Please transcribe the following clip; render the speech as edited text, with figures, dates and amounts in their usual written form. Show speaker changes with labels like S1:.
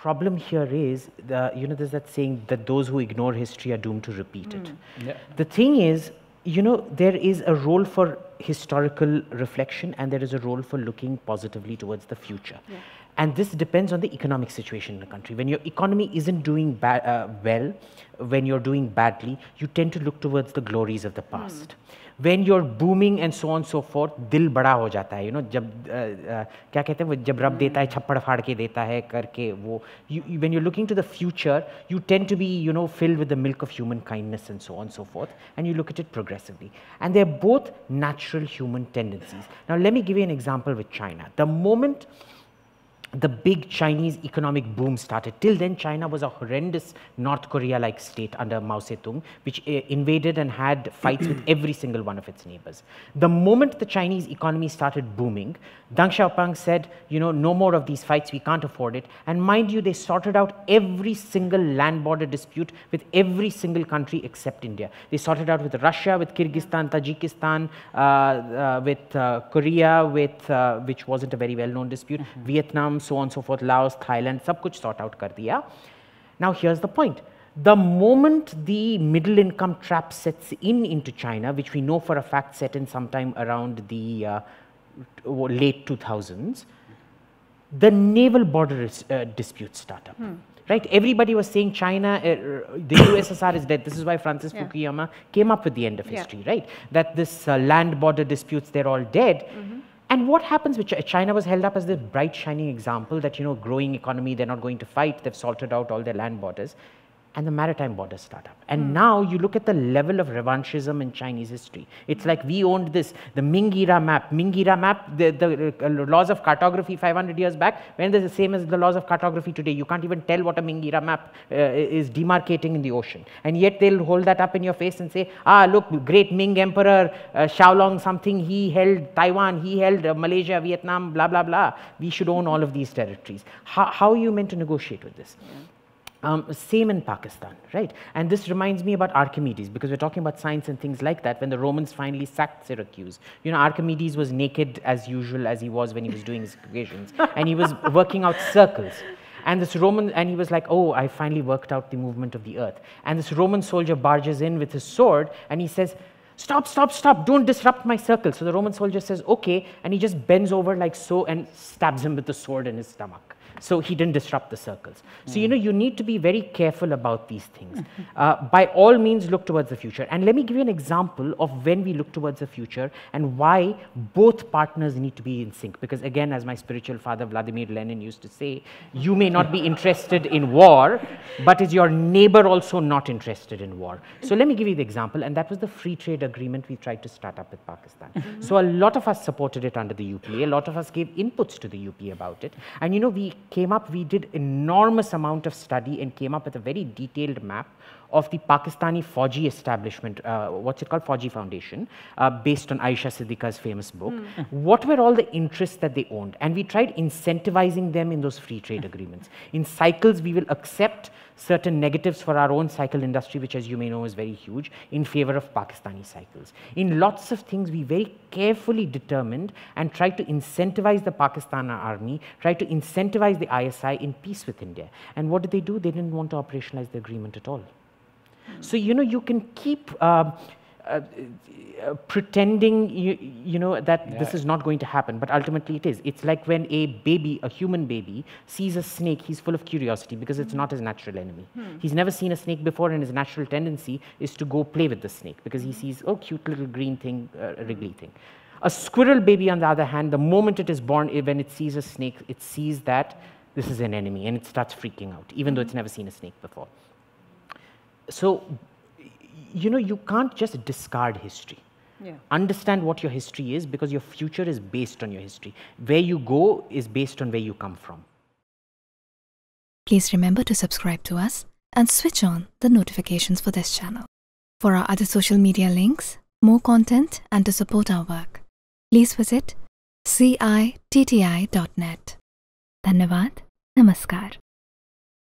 S1: problem here is, there's that saying that those who ignore history are doomed to repeat it.
S2: Yeah.
S1: The thing is, there is a role for historical reflection and there is a role for looking positively towards the future. Yeah. And this depends on the economic situation in the country. When your economy isn't doing well, when you're doing badly, you tend to look towards the glories of the past. When you're booming and so on and so forth, दिल बड़ा हो जाता है, जब क्या कहते हैं वो जब रब देता है छप्पड़ फाड़ के देता है करके वो when you're looking to the future, you tend to be filled with the milk of human kindness and so on and so forth, and you look at it progressively, and they're both natural human tendencies. Now let me give you an example with China. The moment the big Chinese economic boom started. Till then, China was a horrendous North Korea-like state under Mao Zedong, which invaded and had fights with every single one of its neighbors. The moment the Chinese economy started booming, Deng Xiaoping said, no more of these fights, we can't afford it. And mind you, they sorted out every single land border dispute with every single country except India. They sorted out with Russia, with Kyrgyzstan, Tajikistan, with Korea, which wasn't a very well-known dispute, Vietnam, so on and so forth, Laos, Thailand, sab kuch sort out kar diya. Now here's the point. The moment the middle income trap sets into China, which we know for a fact set in sometime around the late 2000s, the naval border disputes start up. Right? Everybody was saying China, the USSR is dead. This is why Francis Fukuyama came up with the end of history, right? That this land border disputes, they're all dead. And what happens with China was held up as the bright shining example that, growing economy, they're not going to fight, they've sorted out all their land borders. And the maritime borders start up. And now you look at the level of revanchism in Chinese history. It's like we owned this, the Ming era map. Ming era map, the laws of cartography 500 years back, when they're the same as the laws of cartography today. You can't even tell what a Ming era map is demarcating in the ocean. And yet they'll hold that up in your face and say, look, great Ming emperor, Xiaolong something, he held Taiwan, he held Malaysia, Vietnam, blah, blah, blah. We should own all of these territories. How are you meant to negotiate with this? Same in Pakistan, right? And this reminds me about Archimedes, because we're talking about science and things like that. When the Romans finally sacked Syracuse, Archimedes was naked as usual as he was when he was doing his equations, and he was working out circles. And this and he was like, oh, I finally worked out the movement of the earth. And this Roman soldier barges in with his sword, and he says, stop, stop, stop, don't disrupt my circle. So the Roman soldier says, okay, and he just bends over like so and stabs him with the sword in his stomach. So he didn't disrupt the circles. So, you need to be very careful about these things. By all means, look towards the future. And let me give you an example of when we look towards the future and why both partners need to be in sync. Because again, as my spiritual father, Vladimir Lenin, used to say, you may not be interested in war, but is your neighbor also not interested in war? So let me give you the example, and that was the free trade agreement we tried to start up with Pakistan. So a lot of us supported it under the UPA. A lot of us gave inputs to the UPA about it. And, we did enormous amount of study and came up with a very detailed map of the Pakistani Fauji establishment, what's it called, Fauji Foundation, based on Aisha Siddiqa's famous book. What were all the interests that they owned? And we tried incentivizing them in those free trade agreements. In cycles, we will accept certain negatives for our own cycle industry, which as you may know is very huge, in favor of Pakistani cycles. In lots of things, we very carefully determined and tried to incentivize the Pakistan army, tried to incentivize the ISI in peace with India. And what did they do? They didn't want to operationalize the agreement at all. So, you can keep pretending, that this is not going to happen, but ultimately it is. It's like when a baby, a human baby, sees a snake, he's full of curiosity because it's not his natural enemy. He's never seen a snake before, and his natural tendency is to go play with the snake because he sees, oh, cute little green thing, wriggly thing. A squirrel baby, on the other hand, the moment it is born, when it sees a snake, it sees that this is an enemy, and it starts freaking out, even though it's never seen a snake before. So, you can't just discard history. Understand what your history is, because your future is based on your history. Where you go is based on where you come from.
S3: Please remember to subscribe to us and switch on the notifications for this channel. For our other social media links, more content, and to support our work, please visit citti.net. Dhanyavad. Namaskar.